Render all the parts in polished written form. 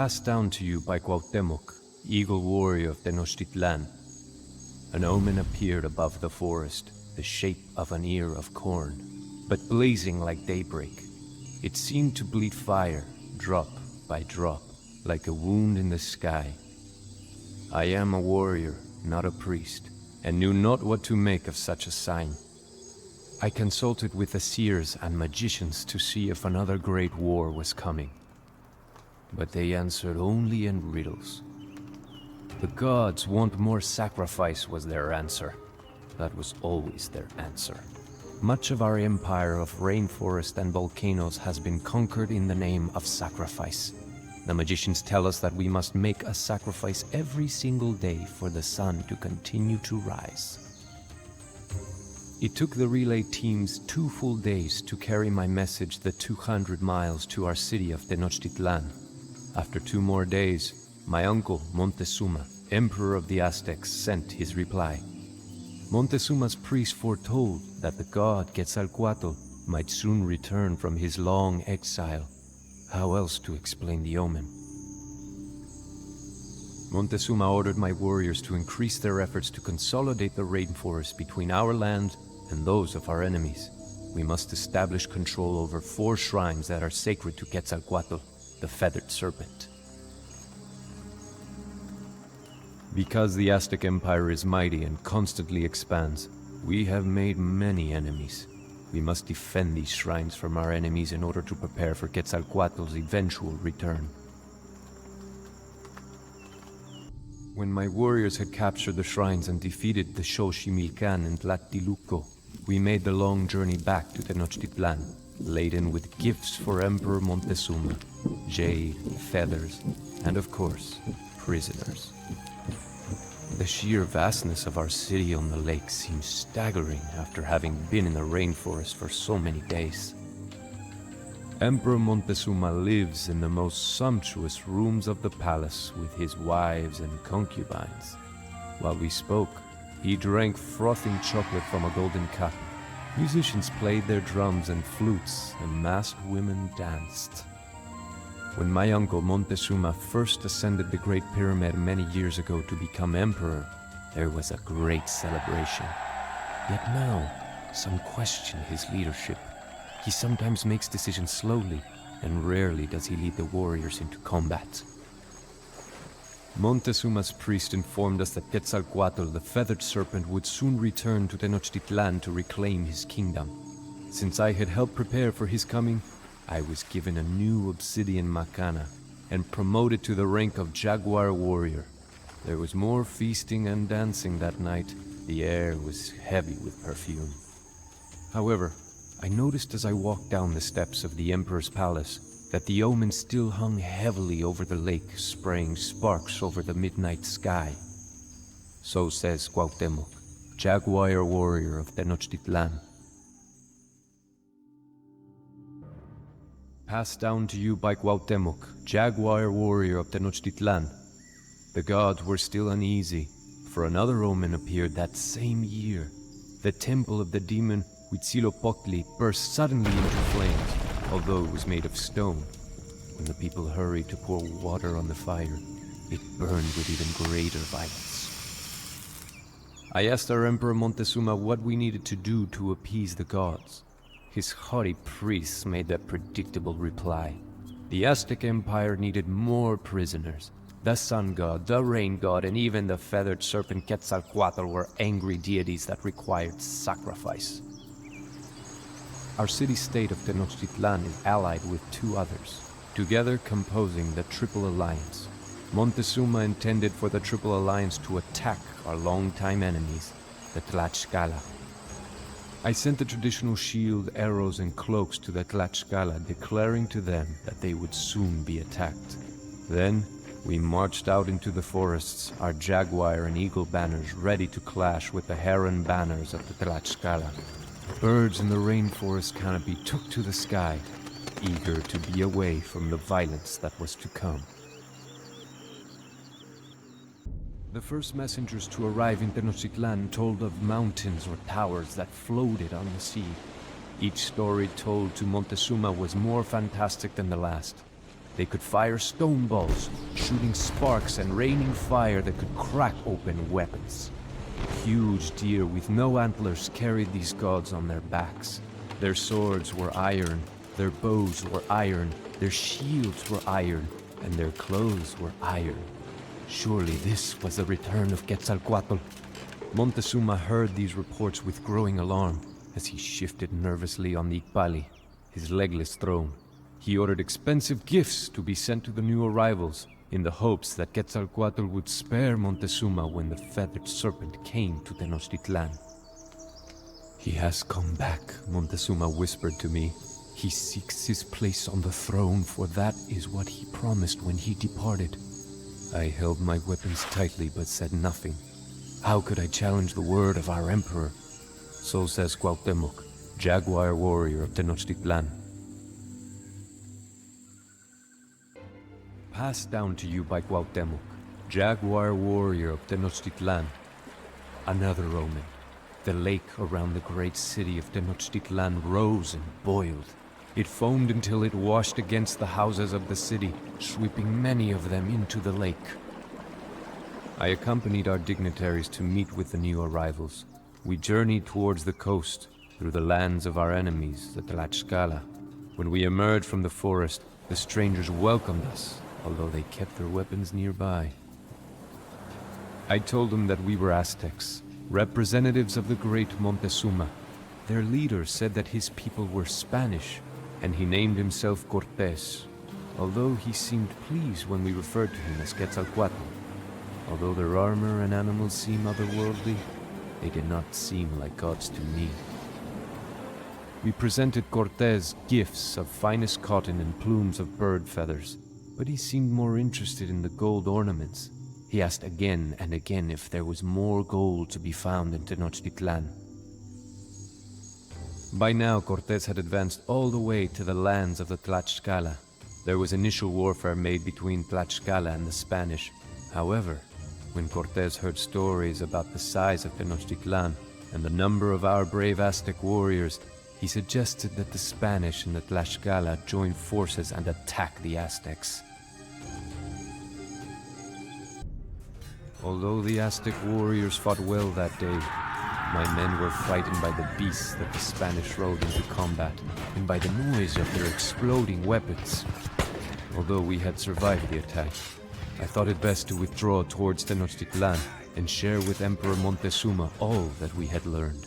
Passed down to you by Cuauhtémoc, eagle warrior of Tenochtitlan. An omen appeared above the forest, the shape of an ear of corn, but blazing like daybreak. It seemed to bleed fire, drop by drop, like a wound in the sky. I am a warrior, not a priest, and knew not what to make of such a sign. I consulted with the seers and magicians to see if another great war was coming. But they answered only in riddles. The gods want more sacrifice was their answer. That was always their answer. Much of our empire of rainforest and volcanoes has been conquered in the name of sacrifice. The magicians tell us that we must make a sacrifice every single day for the sun to continue to rise. It took the relay teams 2 full days to carry my message the 200 miles to our city of Tenochtitlan. After 2 more days, my uncle Montezuma, emperor of the Aztecs, sent his reply. Montezuma's priest foretold that the god Quetzalcoatl might soon return from his long exile. How else to explain the omen? Montezuma ordered my warriors to increase their efforts to consolidate the rainforest between our land and those of our enemies. We must establish control over 4 shrines that are sacred to Quetzalcoatl, the feathered serpent. Because the Aztec Empire is mighty and constantly expands, we have made many enemies. We must defend these shrines from our enemies in order to prepare for Quetzalcoatl's eventual return. When my warriors had captured the shrines and defeated the Xochimilcan and Tlatelolco, we made the long journey back to Tenochtitlan, laden with gifts for Emperor Montezuma, jade, feathers, and of course, prisoners. The sheer vastness of our city on the lake seems staggering after having been in the rainforest for so many days. Emperor Montezuma lives in the most sumptuous rooms of the palace with his wives and concubines. While we spoke, he drank frothing chocolate from a golden cup. Musicians played their drums and flutes, and masked women danced. When my uncle Montezuma first ascended the Great Pyramid many years ago to become emperor, there was a great celebration. Yet now, some question his leadership. He sometimes makes decisions slowly, and rarely does he lead the warriors into combat. Montezuma's priest informed us that Quetzalcoatl, the feathered serpent, would soon return to Tenochtitlan to reclaim his kingdom. Since I had helped prepare for his coming, I was given a new obsidian macana and promoted to the rank of jaguar warrior. There was more feasting and dancing that night. The air was heavy with perfume. However, I noticed as I walked down the steps of the Emperor's palace that the omen still hung heavily over the lake, spraying sparks over the midnight sky. So says Cuauhtémoc, jaguar warrior of Tenochtitlan. Passed down to you by Cuauhtémoc, jaguar warrior of Tenochtitlan. The gods were still uneasy, for another omen appeared that same year. The temple of the demon Huitzilopochtli burst suddenly into flames, although it was made of stone. When the people hurried to pour water on the fire, it burned with even greater violence. I asked our Emperor Montezuma what we needed to do to appease the gods. His haughty priests made that predictable reply. The Aztec Empire needed more prisoners. The sun god, the rain god, and even the feathered serpent Quetzalcoatl were angry deities that required sacrifice. Our city-state of Tenochtitlan is allied with 2 others, together composing the Triple Alliance. Montezuma intended for the Triple Alliance to attack our longtime enemies, the Tlaxcala. I sent the traditional shield, arrows, and cloaks to the Tlaxcala, declaring to them that they would soon be attacked. Then, we marched out into the forests, our jaguar and eagle banners ready to clash with the heron banners of the Tlaxcala. Birds in the rainforest canopy took to the sky, eager to be away from the violence that was to come. The first messengers to arrive in Tenochtitlan told of mountains or towers that floated on the sea. Each story told to Montezuma was more fantastic than the last. They could fire stone balls, shooting sparks and raining fire that could crack open weapons. Huge deer with no antlers carried these gods on their backs. Their swords were iron, their bows were iron, their shields were iron, and their clothes were iron. Surely this was the return of Quetzalcoatl. Montezuma heard these reports with growing alarm as he shifted nervously on the Ikpali, his legless throne. He ordered expensive gifts to be sent to the new arrivals, in the hopes that Quetzalcoatl would spare Montezuma when the feathered serpent came to Tenochtitlan. "He has come back," Montezuma whispered to me. "He seeks his place on the throne, for that is what he promised when he departed." I held my weapons tightly but said nothing. How could I challenge the word of our emperor? So says Cuauhtémoc, jaguar warrior of Tenochtitlan. Passed down to you by Cuauhtémoc, jaguar warrior of Tenochtitlan. Another omen. The lake around the great city of Tenochtitlan rose and boiled. It foamed until it washed against the houses of the city, sweeping many of them into the lake. I accompanied our dignitaries to meet with the new arrivals. We journeyed towards the coast, through the lands of our enemies, the Tlaxcala. When we emerged from the forest, the strangers welcomed us, although they kept their weapons nearby. I told them that we were Aztecs, representatives of the great Montezuma. Their leader said that his people were Spanish, and he named himself Cortés, although he seemed pleased when we referred to him as Quetzalcoatl. Although their armor and animals seem otherworldly, they did not seem like gods to me. We presented Cortés gifts of finest cotton and plumes of bird feathers, but he seemed more interested in the gold ornaments. He asked again and again if there was more gold to be found in Tenochtitlan. By now, Cortés had advanced all the way to the lands of the Tlaxcala. There was initial warfare made between Tlaxcala and the Spanish. However, when Cortés heard stories about the size of Tenochtitlan and the number of our brave Aztec warriors, he suggested that the Spanish and the Tlaxcala join forces and attack the Aztecs. Although the Aztec warriors fought well that day, my men were frightened by the beasts that the Spanish rode into combat, and by the noise of their exploding weapons. Although we had survived the attack, I thought it best to withdraw towards Tenochtitlan and share with Emperor Montezuma all that we had learned.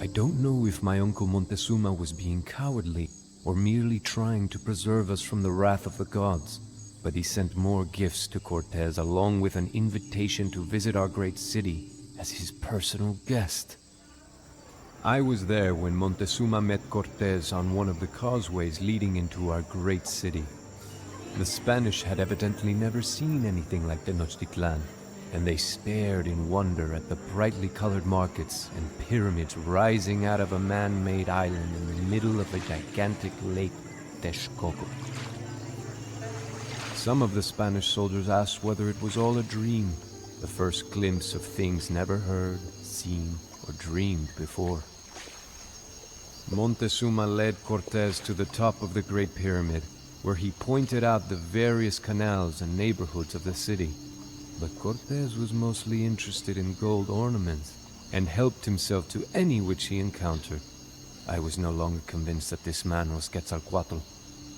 I don't know if my uncle Montezuma was being cowardly or merely trying to preserve us from the wrath of the gods, but he sent more gifts to Cortés along with an invitation to visit our great city as his personal guest. I was there when Montezuma met Cortés on one of the causeways leading into our great city. The Spanish had evidently never seen anything like Tenochtitlan, and they stared in wonder at the brightly colored markets and pyramids rising out of a man-made island in the middle of a gigantic lake, Texcoco. Some of the Spanish soldiers asked whether it was all a dream, the first glimpse of things never heard, seen, or dreamed before. Montezuma led Cortés to the top of the Great Pyramid, where he pointed out the various canals and neighborhoods of the city. But Cortés was mostly interested in gold ornaments, and helped himself to any which he encountered. I was no longer convinced that this man was Quetzalcoatl.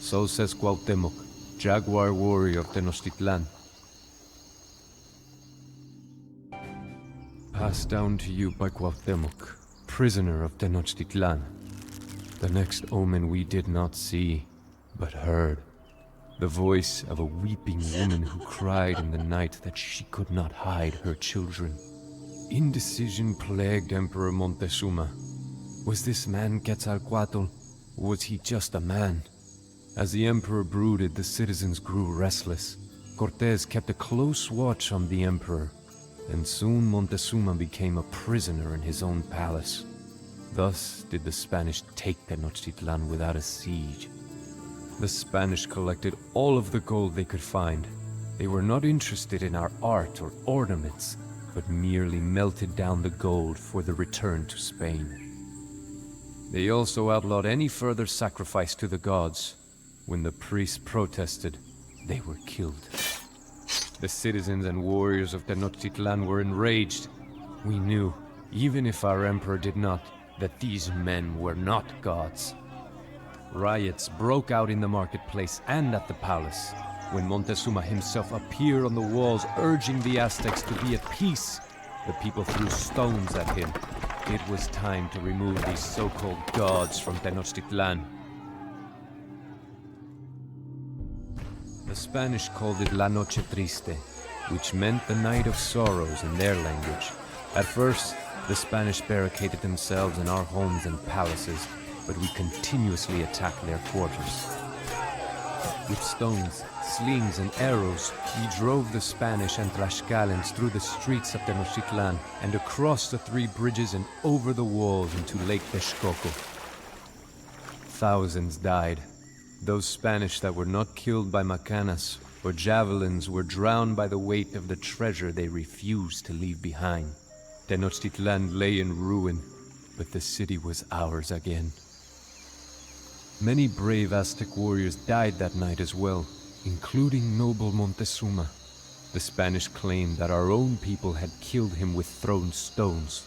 So says Cuauhtémoc, jaguar warrior of Tenochtitlan. Passed down to you by Cuauhtémoc, prisoner of Tenochtitlan. The next omen we did not see, but heard. The voice of a weeping woman who cried in the night that she could not hide her children. Indecision plagued Emperor Montezuma. Was this man Quetzalcoatl, or was he just a man? As the emperor brooded, the citizens grew restless. Cortés kept a close watch on the emperor, and soon Montezuma became a prisoner in his own palace. Thus did the Spanish take Tenochtitlan without a siege. The Spanish collected all of the gold they could find. They were not interested in our art or ornaments, but merely melted down the gold for the return to Spain. They also outlawed any further sacrifice to the gods. When the priests protested, they were killed. The citizens and warriors of Tenochtitlan were enraged. We knew, even if our emperor did not, that these men were not gods. Riots broke out in the marketplace and at the palace. When Montezuma himself appeared on the walls urging the Aztecs to be at peace, the people threw stones at him. It was time to remove these so-called gods from Tenochtitlan. The Spanish called it La Noche Triste, which meant the Night of Sorrows in their language. At first, the Spanish barricaded themselves in our homes and palaces, but we continuously attacked their quarters. With stones, slings, and arrows, we drove the Spanish and Tlaxcalans through the streets of Tenochtitlan and across the 3 bridges and over the walls into Lake Texcoco. Thousands died. Those Spanish that were not killed by macanas or javelins were drowned by the weight of the treasure they refused to leave behind. Tenochtitlan lay in ruin, but the city was ours again. Many brave Aztec warriors died that night as well, including noble Montezuma. The Spanish claimed that our own people had killed him with thrown stones.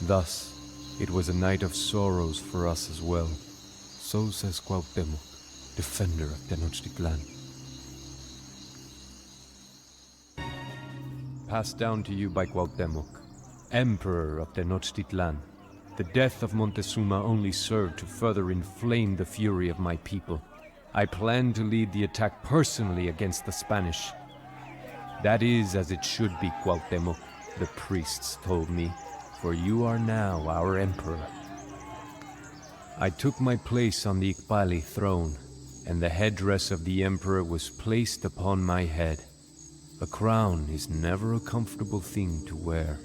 Thus, it was a night of sorrows for us as well. So says Cuauhtémoc, defender of Tenochtitlan. Passed down to you by Cuauhtémoc, Emperor of Tenochtitlan. The death of Montezuma only served to further inflame the fury of my people. I plan to lead the attack personally against the Spanish. That is as it should be, Cuauhtémoc, the priests told me, for you are now our emperor. I took my place on the Iqbali throne, and the headdress of the emperor was placed upon my head. A crown is never a comfortable thing to wear.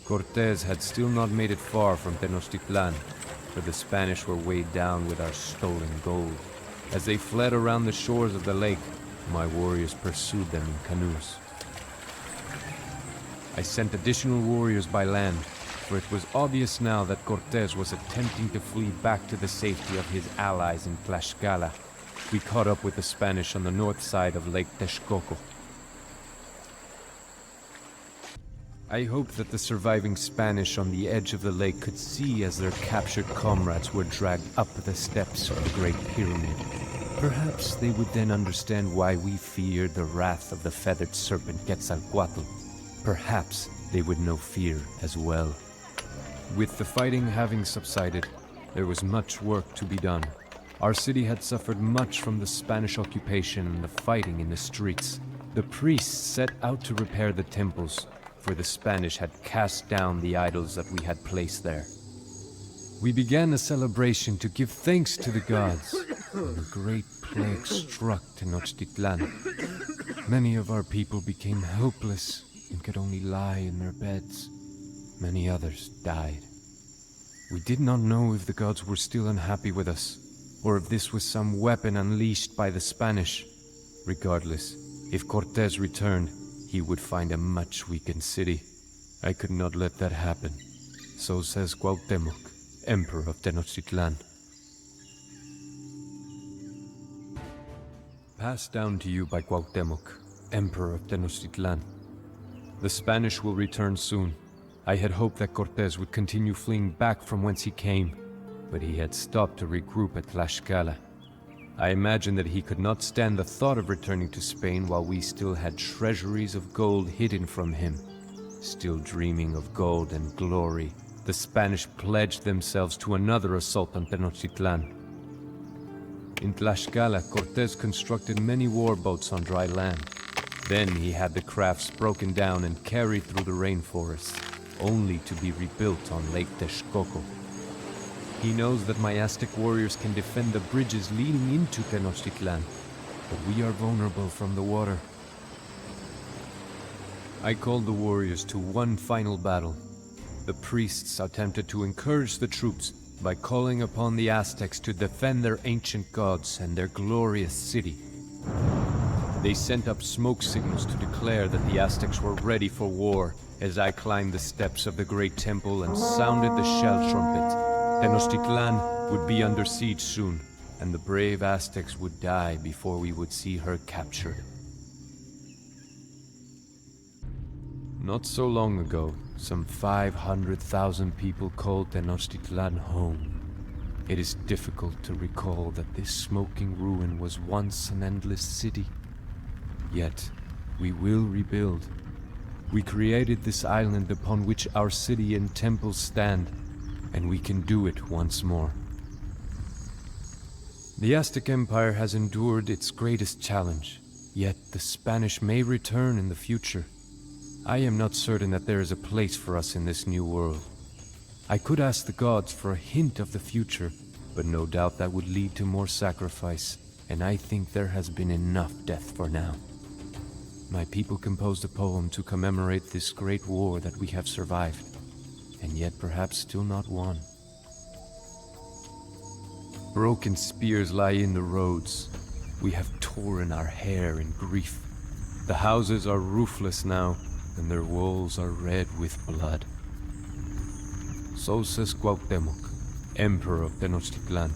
Cortés had still not made it far from Tenochtitlan, for the Spanish were weighed down with our stolen gold. As they fled around the shores of the lake, my warriors pursued them in canoes. I sent additional warriors by land, for it was obvious now that Cortés was attempting to flee back to the safety of his allies in Tlaxcala. We caught up with the Spanish on the north side of Lake Texcoco. I hoped that the surviving Spanish on the edge of the lake could see as their captured comrades were dragged up the steps of the Great Pyramid. Perhaps they would then understand why we feared the wrath of the feathered serpent Quetzalcoatl. Perhaps they would know fear as well. With the fighting having subsided, there was much work to be done. Our city had suffered much from the Spanish occupation and the fighting in the streets. The priests set out to repair the temples, for the Spanish had cast down the idols that we had placed there. We began a celebration to give thanks to the gods, when a great plague struck Tenochtitlan. Many of our people became helpless and could only lie in their beds. Many others died. We did not know if the gods were still unhappy with us, or if this was some weapon unleashed by the Spanish. Regardless, if Cortés returned, he would find a much weakened city. I could not let that happen. So says Cuauhtémoc, Emperor of Tenochtitlan. Passed down to you by Cuauhtémoc, Emperor of Tenochtitlan. The Spanish will return soon. I had hoped that Cortés would continue fleeing back from whence he came, but he had stopped to regroup at Tlaxcala. I imagined that he could not stand the thought of returning to Spain while we still had treasuries of gold hidden from him. Still dreaming of gold and glory, the Spanish pledged themselves to another assault on Tenochtitlan. In Tlaxcala, Cortés constructed many warboats on dry land. Then he had the crafts broken down and carried through the rainforests, only to be rebuilt on Lake Texcoco. He knows that my Aztec warriors can defend the bridges leading into Tenochtitlan, but we are vulnerable from the water. I called the warriors to one final battle. The priests attempted to encourage the troops by calling upon the Aztecs to defend their ancient gods and their glorious city. They sent up smoke signals to declare that the Aztecs were ready for war as I climbed the steps of the great temple and sounded the shell trumpet. Tenochtitlan would be under siege soon. and the brave Aztecs would die before we would see her captured. Not so long ago, some 500,000 people called Tenochtitlan home. It is difficult to recall that this smoking ruin was once an endless city. Yet, we will rebuild. We created this island upon which our city and temples stand, and we can do it once more. The Aztec Empire has endured its greatest challenge, yet the Spanish may return in the future. I am not certain that there is a place for us in this new world. I could ask the gods for a hint of the future, but no doubt that would lead to more sacrifice, and I think there has been enough death for now. My people composed a poem to commemorate this great war that we have survived, and yet perhaps still not won. Broken spears lie in the roads. We have torn our hair in grief. The houses are roofless now, and their walls are red with blood. So says Cuauhtémoc, Emperor of Tenochtitlan.